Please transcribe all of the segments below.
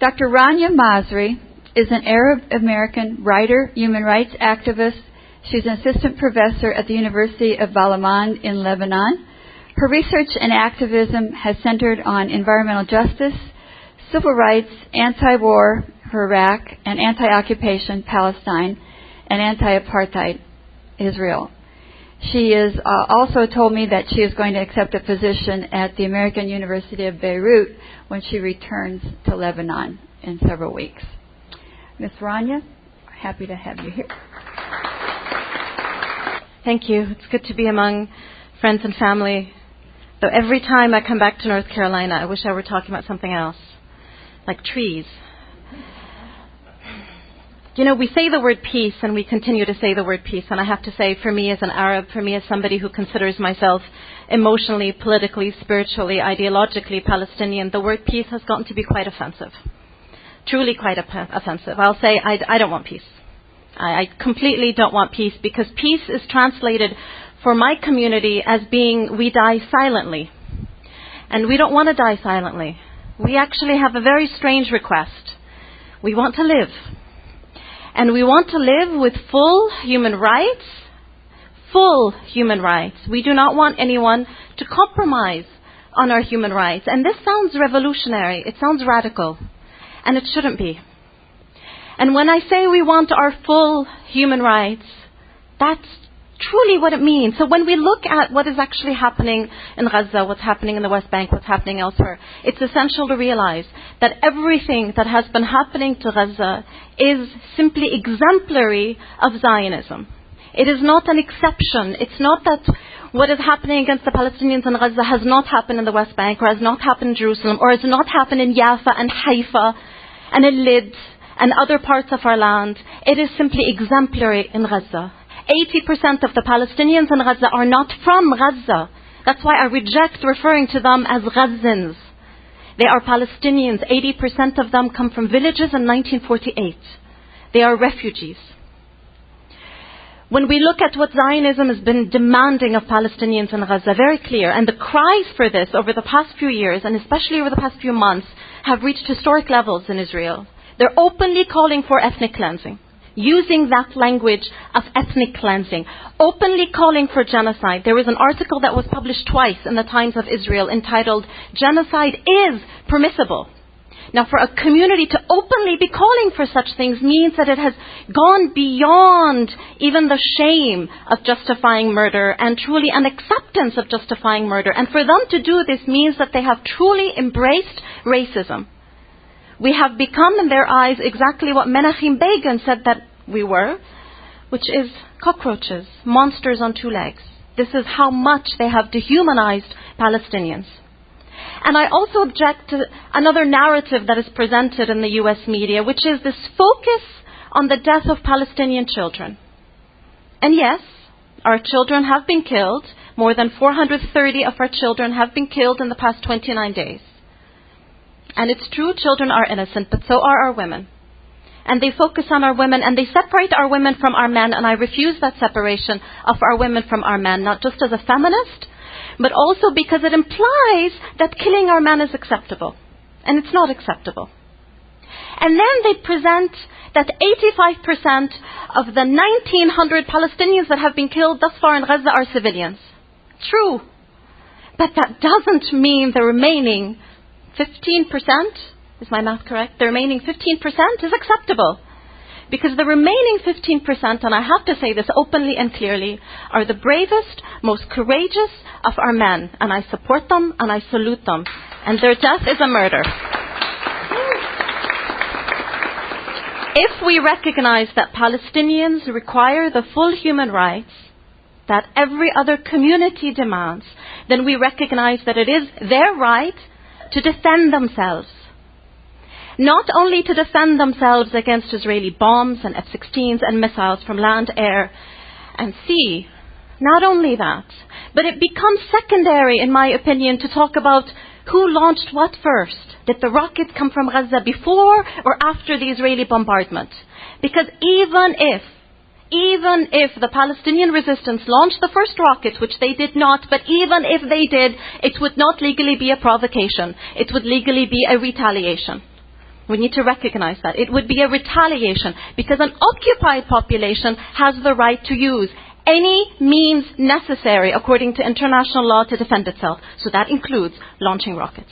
Dr. Rania Masri is an Arab-American writer, human rights activist. She's an assistant professor at the University of Balamand in Lebanon. Her research and activism has centered on environmental justice, civil rights, anti-war Iraq, and anti-occupation Palestine, and anti-apartheid Israel. She is also told me that she is going to accept a position at the American University of Beirut when she returns to Lebanon in several weeks. Ms. Rania, happy to have you here. Thank you. It's good to be among friends and family. Though every time I come back to North Carolina, I wish I were talking about something else, like trees. You know, we say the word peace and we continue to say the word peace. And I have to say, for me as an Arab, for me as somebody who considers myself emotionally, politically, spiritually, ideologically Palestinian, the word peace has gotten to be quite offensive. Truly quite offensive. I'll say I don't want peace. I completely don't want peace, because peace is translated for my community as being we die silently. And we don't want to die silently. We actually have a very strange request. We want to live. And we want to live with full human rights. Full human rights. We do not want anyone to compromise on our human rights. And this sounds revolutionary. It sounds radical. And it shouldn't be. And when I say we want our full human rights, that's truly what it means. So when we look at what is actually happening in Gaza, what's happening in the West Bank, what's happening elsewhere, it's essential to realize that everything that has been happening to Gaza is simply exemplary of Zionism. It is not an exception. It's not that what is happening against the Palestinians in Gaza has not happened in the West Bank, or has not happened in Jerusalem, or has not happened in Jaffa and Haifa and in Lid and other parts of our land. It is simply exemplary in Gaza. 80% of the Palestinians in Gaza are not from Gaza. That's why I reject referring to them as Gazans. They are Palestinians. 80% of them come from villages in 1948. They are refugees. When we look at what Zionism has been demanding of Palestinians in Gaza, very clear, and the cries for this over the past few years, and especially over the past few months, have reached historic levels in Israel. They're openly calling for ethnic cleansing, using that language of ethnic cleansing, openly calling for genocide. There was an article that was published twice in the Times of Israel entitled, "Genocide is Permissible." Now, for a community to openly be calling for such things means that it has gone beyond even the shame of justifying murder and truly an acceptance of justifying murder. And for them to do this means that they have truly embraced racism. We have become in their eyes exactly what Menachem Begin said that we were, which is cockroaches, monsters on two legs. This is how much they have dehumanized Palestinians. And I also object to another narrative that is presented in the US media, which is this focus on the death of Palestinian children. And yes, our children have been killed. More than 430 of our children have been killed in the past 29 days. And it's true, children are innocent, but so are our women. And they focus on our women, and they separate our women from our men, and I refuse that separation of our women from our men, not just as a feminist, but also because it implies that killing our men is acceptable. And it's not acceptable. And then they present that 85% of the 1,900 Palestinians that have been killed thus far in Gaza are civilians. True. But that doesn't mean the remaining 15%, is my math correct? The remaining 15% is acceptable. Because the remaining 15%, and I have to say this openly and clearly, are the bravest, most courageous of our men. And I support them and I salute them. And their death is a murder. If we recognize that Palestinians require the full human rights that every other community demands, then we recognize that it is their right to defend themselves. Not only to defend themselves against Israeli bombs and F-16s and missiles from land, air and sea. Not only that, but it becomes secondary, in my opinion, to talk about who launched what first. Did the rockets come from Gaza before or after the Israeli bombardment? Because even if the Palestinian resistance launched the first rockets, which they did not, but even if they did, it would not legally be a provocation. It would legally be a retaliation. We need to recognize that. It would be a retaliation because an occupied population has the right to use any means necessary according to international law to defend itself. So that includes launching rockets.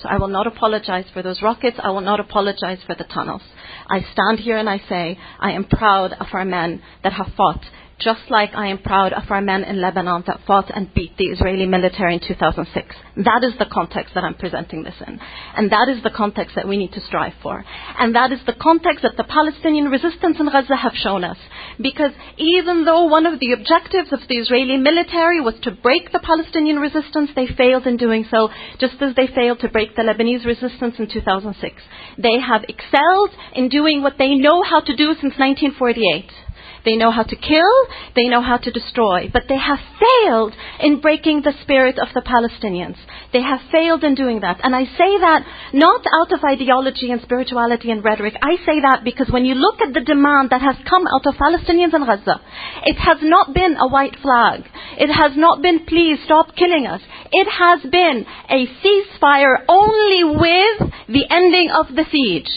So I will not apologize for those rockets. I will not apologize for the tunnels. I stand here and I say, I am proud of our men that have fought, just like I am proud of our men in Lebanon that fought and beat the Israeli military in 2006. That is the context that I'm presenting this in. And that is the context that we need to strive for. And that is the context that the Palestinian resistance in Gaza have shown us. Because even though one of the objectives of the Israeli military was to break the Palestinian resistance, they failed in doing so, just as they failed to break the Lebanese resistance in 2006. They have excelled in doing what they know how to do since 1948. They know how to kill, they know how to destroy, but they have failed in breaking the spirit of the Palestinians. They have failed in doing that. And I say that not out of ideology and spirituality and rhetoric. I say that because when you look at the demand that has come out of Palestinians in Gaza, it has not been a white flag. It has not been, please stop killing us. It has been a ceasefire only with the ending of the siege.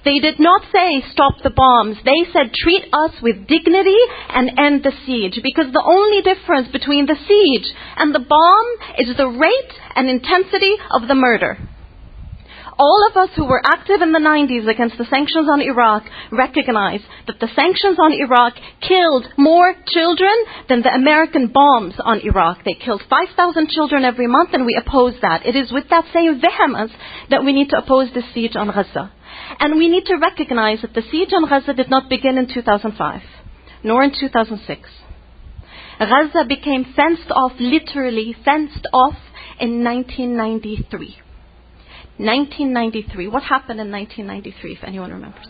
They did not say stop the bombs. They said treat us with dignity and end the siege. Because the only difference between the siege and the bomb is the rate and intensity of the murder. All of us who were active in the 90s against the sanctions on Iraq recognize that the sanctions on Iraq killed more children than the American bombs on Iraq. They killed 5,000 children every month, and we oppose that. It is with that same vehemence that we need to oppose the siege on Gaza. And we need to recognize that the siege on Gaza did not begin in 2005, nor in 2006. Gaza became fenced off, literally fenced off, in 1993. 1993. What happened in 1993, if anyone remembers?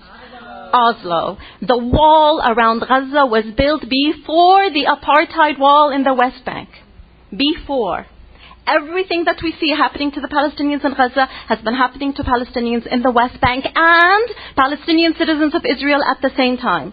Oslo. The wall around Gaza was built before the apartheid wall in the West Bank. Before. Everything that we see happening to the Palestinians in Gaza has been happening to Palestinians in the West Bank and Palestinian citizens of Israel at the same time.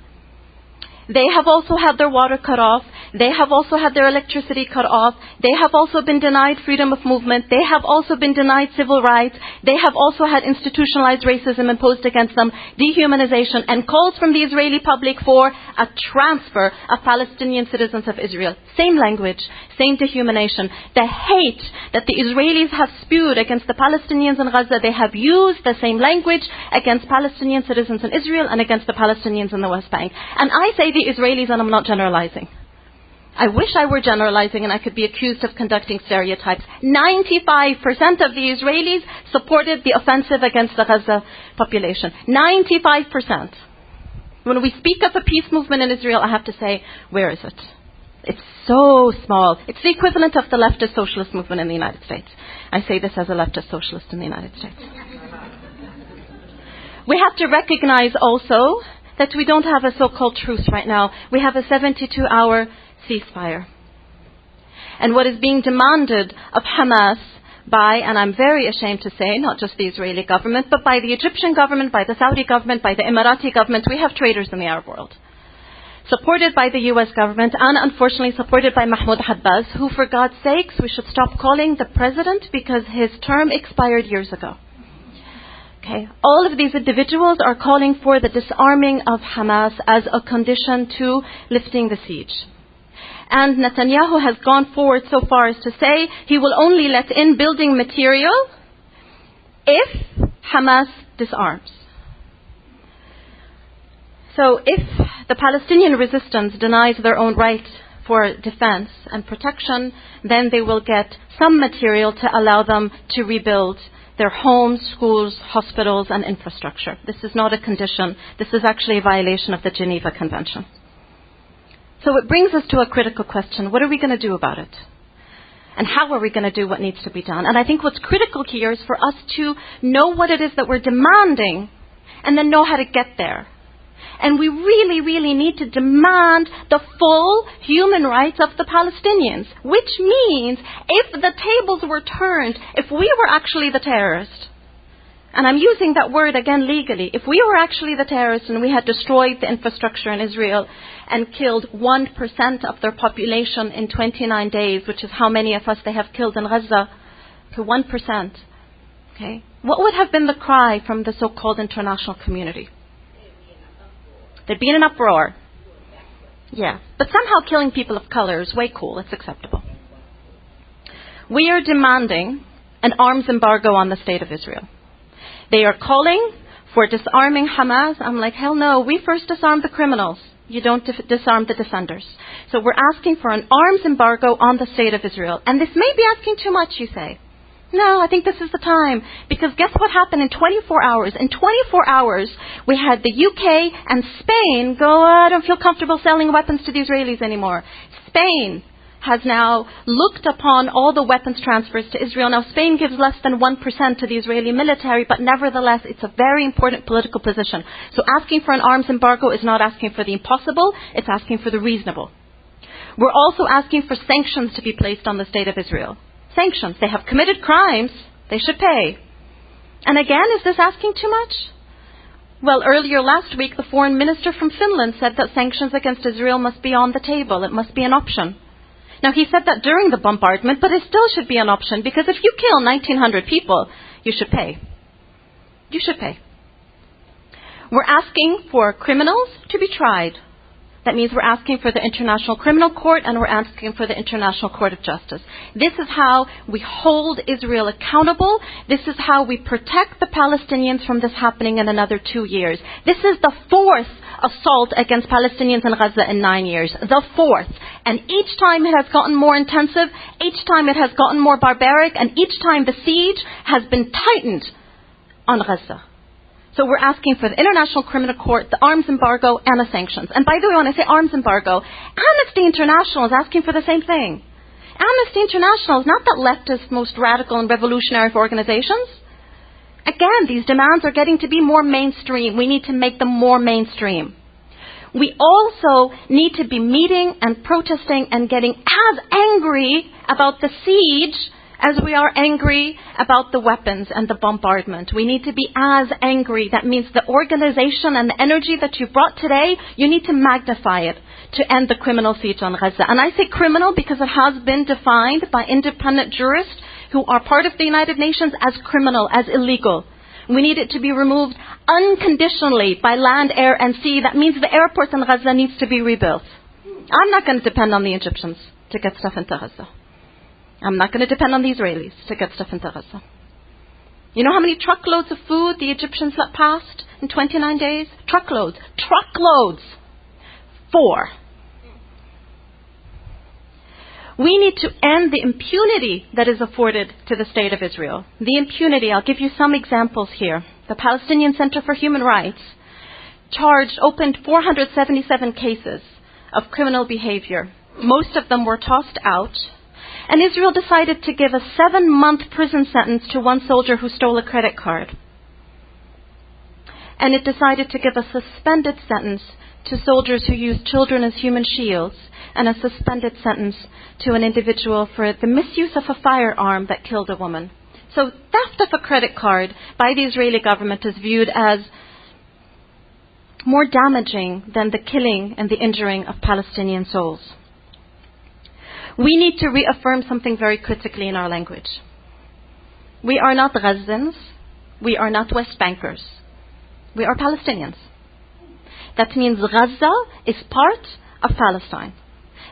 They have also had their water cut off. They have also had their electricity cut off. They have also been denied freedom of movement. They have also been denied civil rights. They have also had institutionalized racism imposed against them, dehumanization, and calls from the Israeli public for a transfer of Palestinian citizens of Israel. Same language, same dehumanization. The hate that the Israelis have spewed against the Palestinians in Gaza, they have used the same language against Palestinian citizens in Israel and against the Palestinians in the West Bank. And I say the Israelis, and I'm not generalizing. I wish I were generalizing and I could be accused of conducting stereotypes. 95% of the Israelis supported the offensive against the Gaza population. 95%. When we speak of a peace movement in Israel, I have to say, where is it? It's so small. It's the equivalent of the leftist socialist movement in the United States. I say this as a leftist socialist in the United States. We have to recognize also that we don't have a so-called truce right now. We have a 72-hour ceasefire. And what is being demanded of Hamas by, and I'm very ashamed to say, not just the Israeli government, but by the Egyptian government, by the Saudi government, by the Emirati government. We have traitors in the Arab world. Supported by the US government and unfortunately supported by Mahmoud Abbas, who for God's sakes we should stop calling the president because his term expired years ago. Okay. All of these individuals are calling for the disarming of Hamas as a condition to lifting the siege. And Netanyahu has gone forward so far as to say he will only let in building material if Hamas disarms. So if the Palestinian resistance denies their own right for defense and protection, then they will get some material to allow them to rebuild their homes, schools, hospitals, and infrastructure. This is not a condition. This is actually a violation of the Geneva Convention. So it brings us to a critical question. What are we going to do about it? And how are we going to do what needs to be done? And I think what's critical here is for us to know what it is that we're demanding and then know how to get there. And we really, really need to demand the full human rights of the Palestinians, which means if the tables were turned, if we were actually the terrorists, and I'm using that word again legally, if we were actually the terrorists and we had destroyed the infrastructure in Israel and killed 1% of their population in 29 days, which is how many of us they have killed in Gaza, to 1%. Okay? What would have been the cry from the so-called international community? There'd be an uproar. Yeah. But somehow killing people of color is way cool. It's acceptable. We are demanding an arms embargo on the state of Israel. They are calling for disarming Hamas. I'm like, hell no. We first disarm the criminals. You don't disarm the defenders. So we're asking for an arms embargo on the state of Israel. And this may be asking too much, you say. No, I think this is the time. Because guess what happened in 24 hours? In 24 hours, we had the UK and Spain go, I don't feel comfortable selling weapons to the Israelis anymore. Spain has now looked upon all the weapons transfers to Israel. Now, Spain gives less than 1% to the Israeli military, but nevertheless, it's a very important political position. So asking for an arms embargo is not asking for the impossible, it's asking for the reasonable. We're also asking for sanctions to be placed on the state of Israel. Sanctions. They have committed crimes. They should pay. And again, is this asking too much? Well, earlier last week, the foreign minister from Finland said that sanctions against Israel must be on the table. It must be an option. Now, he said that during the bombardment, but it still should be an option, because if you kill 1,900 people, you should pay. You should pay. We're asking for criminals to be tried. That means we're asking for the International Criminal Court, and we're asking for the International Court of Justice. This is how we hold Israel accountable. This is how we protect the Palestinians from this happening in another 2 years. This is the fourth assault against Palestinians in Gaza in 9 years. The fourth. And each time it has gotten more intensive, each time it has gotten more barbaric, and each time the siege has been tightened on Gaza. So we're asking for the International Criminal Court, the arms embargo, and the sanctions. And by the way, when I say arms embargo, Amnesty International is asking for the same thing. Amnesty International is not that leftist, most radical and revolutionary of organizations. Again, these demands are getting to be more mainstream. We need to make them more mainstream. We also need to be meeting and protesting and getting as angry about the siege as we are angry about the weapons and the bombardment. We need to be as angry. That means the organization and the energy that you brought today, you need to magnify it to end the criminal siege on Gaza. And I say criminal because it has been defined by independent jurists who are part of the United Nations as criminal, as illegal. We need it to be removed unconditionally by land, air, and sea. That means the airport in Gaza needs to be rebuilt. I'm not going to depend on the Egyptians to get stuff into Gaza. I'm not going to depend on the Israelis to get stuff into Gaza. You know how many truckloads of food the Egyptians let past in 29 days? Truckloads. Truckloads. 4. We need to end the impunity that is afforded to the state of Israel. The impunity, I'll give you some examples here. The Palestinian Center for Human Rights opened 477 cases of criminal behavior. Most of them were tossed out. And Israel decided to give a 7-month prison sentence to one soldier who stole a credit card. And it decided to give a suspended sentence to soldiers who used children as human shields, and a suspended sentence to an individual for the misuse of a firearm that killed a woman. So theft of a credit card by the Israeli government is viewed as more damaging than the killing and the injuring of Palestinian souls. We need to reaffirm something very critically in our language. We are not Gazans. We are not West Bankers. We are Palestinians. That means Gaza is part of Palestine.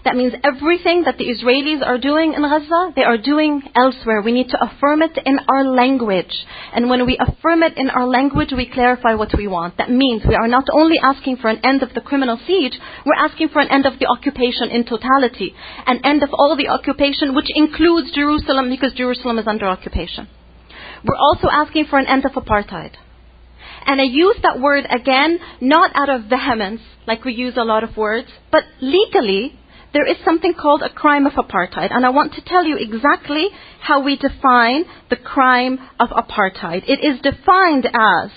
That means everything that the Israelis are doing in Gaza, they are doing elsewhere. We need to affirm it in our language. And when we affirm it in our language, we clarify what we want. That means we are not only asking for an end of the criminal siege, we're asking for an end of the occupation in totality. An end of all the occupation, which includes Jerusalem, because Jerusalem is under occupation. We're also asking for an end of apartheid. And I use that word again, not out of vehemence, like we use a lot of words, but legally, there is something called a crime of apartheid. And I want to tell you exactly how we define the crime of apartheid. It is defined as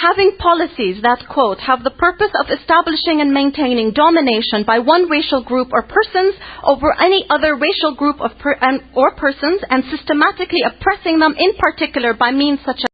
having policies that, quote, have the purpose of establishing and maintaining domination by one racial group or persons over any other racial group or persons, and systematically oppressing them, in particular by means such as